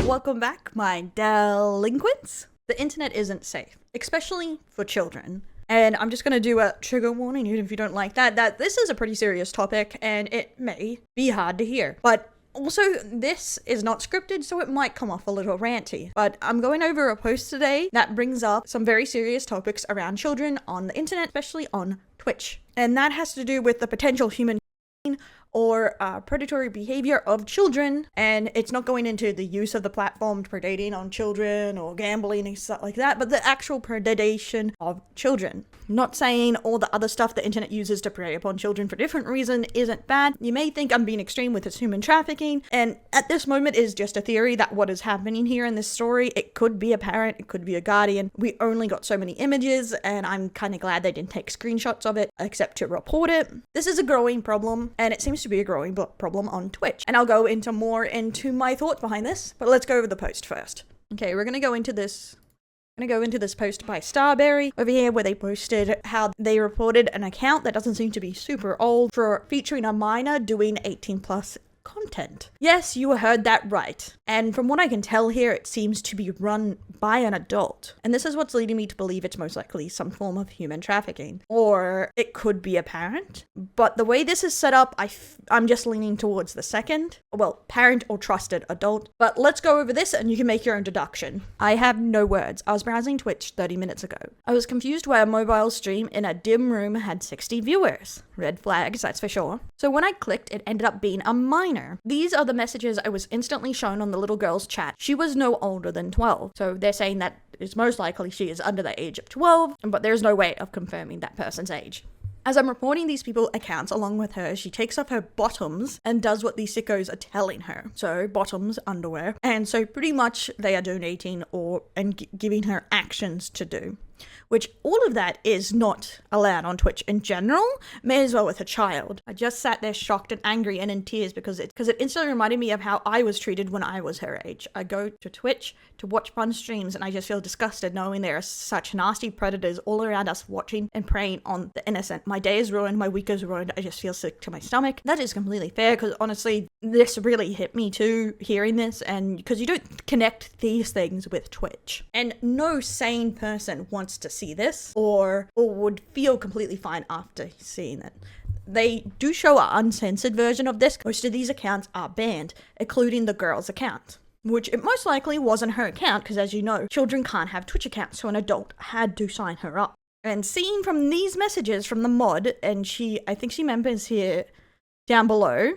Welcome back, my delinquents. The internet isn't safe, especially for children. And I'm just going to do a trigger warning, even if you don't like that this is a pretty serious topic and it may be hard to hear. But also, this is not scripted, so it might come off a little ranty. But I'm going over a post today that brings up some very serious topics around children on the internet, especially on Twitch. And that has to do with the potential human or predatory behavior of children, and it's not going into the use of the platform predating on children or gambling and stuff like that, but the actual predation of children. Not saying all the other stuff the internet uses to prey upon children for different reason isn't bad. You may think I'm being extreme with this human trafficking, and at this moment is just a theory that what is happening here in this story, it could be a parent, it could be a guardian. We only got so many images, and I'm kind of glad they didn't take screenshots of it, except to report it. This is a growing problem, and it seems to be a growing problem on Twitch. And I'll go into more into my thoughts behind this, but let's go over the post first. Okay, we're gonna go into this post by Starberry over here, where they posted how they reported an account that doesn't seem to be super old for featuring a minor doing 18 plus content. Yes, you heard that right. And from what I can tell here, it seems to be run by an adult. And this is what's leading me to believe it's most likely some form of human trafficking. Or it could be a parent. But the way this is set up, I'm just leaning towards the second. Well, parent or trusted adult. But let's go over this and you can make your own deduction. I have no words. I was browsing Twitch 30 minutes ago. I was confused why a mobile stream in a dim room had 60 viewers. Red flags, that's for sure. So when I clicked, it ended up being a minor. These are the messages I was instantly shown on the little girl's chat. She was no older than 12. So they're saying that it's most likely she is under the age of 12, but there's no way of confirming that person's age. As I'm reporting these people accounts along with her, she takes off her bottoms and does what these sickos are telling her. So bottoms, underwear. And so pretty much they are donating and giving her actions to do. Which all of that is not allowed on Twitch in general, may as well with a child. I just sat there shocked and angry and in tears because it instantly reminded me of how I was treated when I was her age. I go to Twitch to watch fun streams and I just feel disgusted knowing there are such nasty predators all around us watching and preying on the innocent. My day is ruined, my week is ruined, I just feel sick to my stomach. That is completely fair because honestly, this really hit me too, hearing this, and because you don't connect these things with Twitch. And no sane person wants to see this or would feel completely fine after seeing it. They do show an uncensored version of this. Most of these accounts are banned, including the girl's account, which it most likely wasn't her account because, as you know, children can't have Twitch accounts, so an adult had to sign her up. And seeing from these messages from the mod, and I think she members here down below,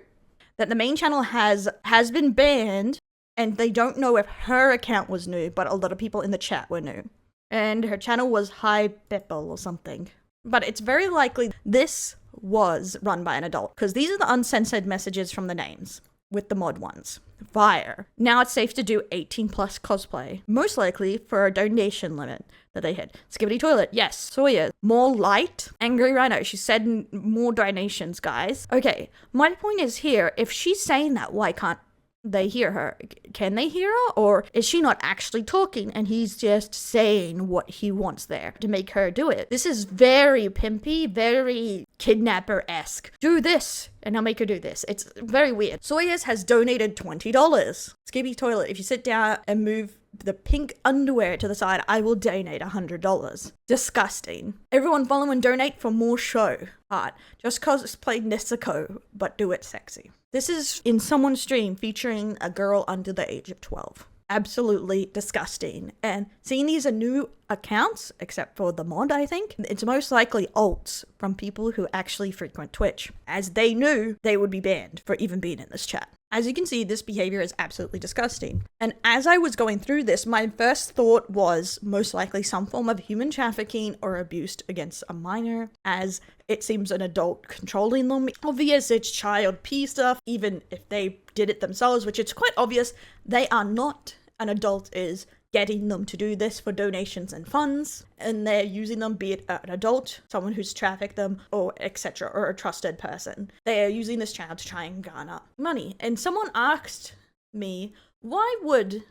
that the main channel has been banned, and they don't know if her account was new, but a lot of people in the chat were new. And her channel was High Pepple or something. But it's very likely this was run by an adult, because these are the uncensored messages from the names, with the mod ones. Fire. Now it's safe to do 18 plus cosplay, most likely for a donation limit that they hit. Skibbity Toilet, yes. Sawyer, more light. Angry Rhino, she said more donations, guys. Okay, my point is here, if she's saying that, why can't they hear her? Can they hear her? Or is she not actually talking and he's just saying what he wants there to make her do it? This is very pimpy, very kidnapper-esque. Do this and I'll make her do this. It's very weird. Sawyers has donated $20. Skippy Toilet, if you sit down and move the pink underwear to the side, I will donate $100. Disgusting. Everyone follow and donate for more show art. Just cosplay Nisako, but do it sexy. This is in someone's stream featuring a girl under the age of 12. Absolutely disgusting. And seeing these are new accounts, except for the mod, I think, it's most likely alts from people who actually frequent Twitch, as they knew they would be banned for even being in this chat. As you can see, this behavior is absolutely disgusting. And as I was going through this, my first thought was most likely some form of human trafficking or abuse against a minor, as it seems an adult controlling them. Obvious it's child P stuff, even if they did it themselves, which it's quite obvious they are not. An adult is getting them to do this for donations and funds, and they're using them, be it an adult, someone who's trafficked them, or etc., or a trusted person. They are using this channel to try and garner money. And someone asked me, why would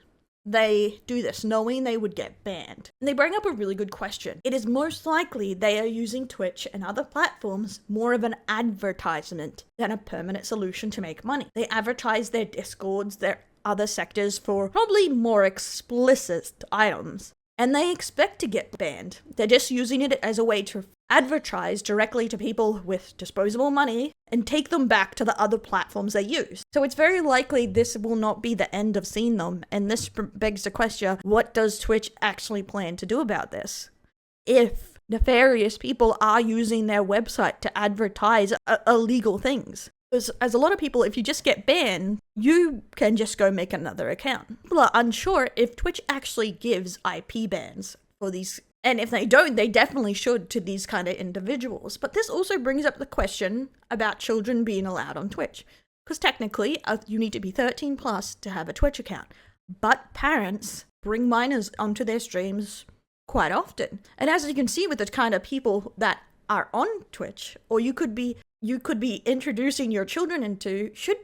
they do this knowing they would get banned? And they bring up a really good question. It is most likely they are using Twitch and other platforms more of an advertisement than a permanent solution to make money. They advertise their Discords, their other sectors for probably more explicit items. And they expect to get banned. They're just using it as a way to advertise directly to people with disposable money and take them back to the other platforms they use. So it's very likely this will not be the end of seeing them, and this begs the question, what does Twitch actually plan to do about this? If nefarious people are using their website to advertise illegal things. Because as a lot of people, if you just get banned, you can just go make another account. People are unsure if Twitch actually gives IP bans for these. And if they don't, they definitely should to these kind of individuals. But this also brings up the question about children being allowed on Twitch. Because technically, you need to be 13 plus to have a Twitch account. But parents bring minors onto their streams quite often. And as you can see with the kind of people that are on Twitch, or you could be introducing your children into, should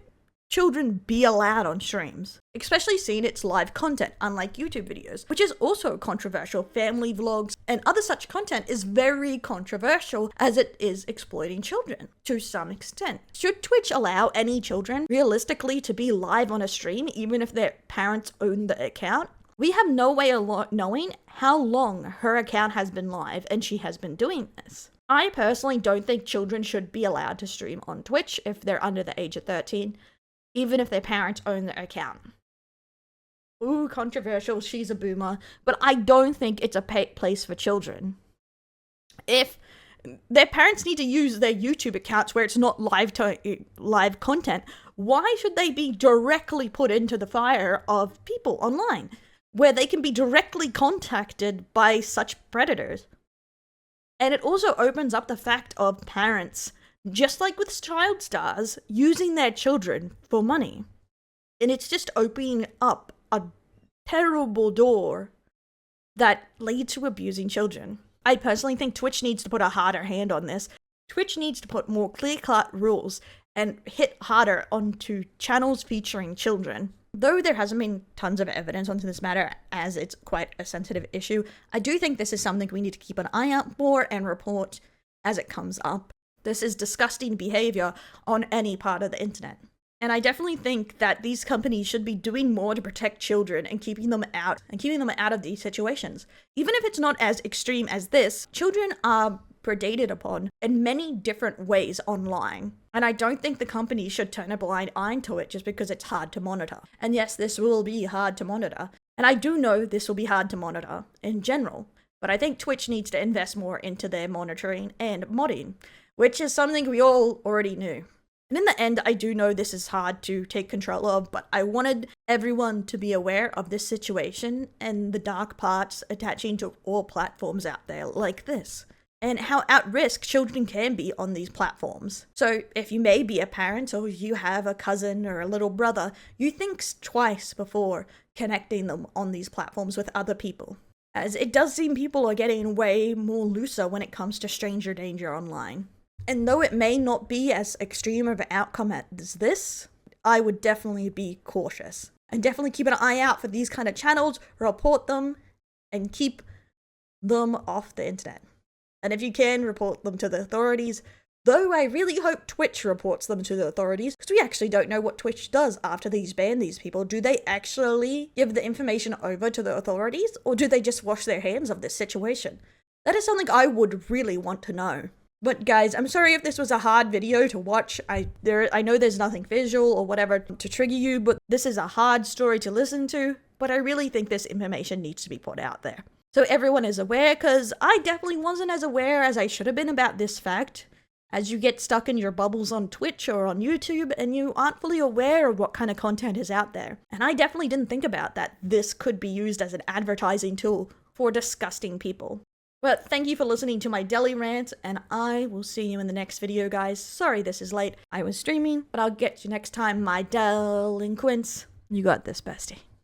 children be allowed on streams? Especially seeing its live content, unlike YouTube videos, which is also controversial. Family vlogs and other such content is very controversial as it is exploiting children to some extent. Should Twitch allow any children realistically to be live on a stream, even if their parents own the account? We have no way of knowing how long her account has been live and she has been doing this. I personally don't think children should be allowed to stream on Twitch if they're under the age of 13, even if their parents own the account. Ooh, controversial, she's a boomer, but I don't think it's a place for children. If their parents need to use their YouTube accounts where it's not live content, why should they be directly put into the fire of people online, where they can be directly contacted by such predators? And it also opens up the fact of parents, just like with child stars, using their children for money. And it's just opening up a terrible door that leads to abusing children. I personally think Twitch needs to put a harder hand on this. Twitch needs to put more clear-cut rules and hit harder onto channels featuring children. Though there hasn't been tons of evidence onto this matter, as it's quite a sensitive issue, I do think this is something we need to keep an eye out for and report as it comes up. This is disgusting behavior on any part of the internet. And I definitely think that these companies should be doing more to protect children and keeping them out of these situations. Even if it's not as extreme as this, children are predated upon in many different ways online. And I don't think the company should turn a blind eye to it just because it's hard to monitor. And yes, this will be hard to monitor. And I do know this will be hard to monitor in general. But I think Twitch needs to invest more into their monitoring and modding, which is something we all already knew. And in the end, I do know this is hard to take control of, but I wanted everyone to be aware of this situation and the dark parts attaching to all platforms out there like this, and how at risk children can be on these platforms. So if you may be a parent or you have a cousin or a little brother, you think twice before connecting them on these platforms with other people, as it does seem people are getting way more looser when it comes to stranger danger online. And though it may not be as extreme of an outcome as this, I would definitely be cautious. And definitely keep an eye out for these kind of channels, report them, and keep them off the internet. And if you can, report them to the authorities. Though I really hope Twitch reports them to the authorities, because we actually don't know what Twitch does after these ban these people. Do they actually give the information over to the authorities, or do they just wash their hands of this situation? That is something I would really want to know. But guys, I'm sorry if this was a hard video to watch. I know there's nothing visual or whatever to trigger you, but this is a hard story to listen to. But I really think this information needs to be put out there, so everyone is aware, because I definitely wasn't as aware as I should have been about this fact. As you get stuck in your bubbles on Twitch or on YouTube and you aren't fully aware of what kind of content is out there. And I definitely didn't think about that this could be used as an advertising tool for disgusting people. But thank you for listening to my deli rant, and I will see you in the next video, guys. Sorry this is late. I was streaming, but I'll get you next time, my delinquents. You got this, bestie.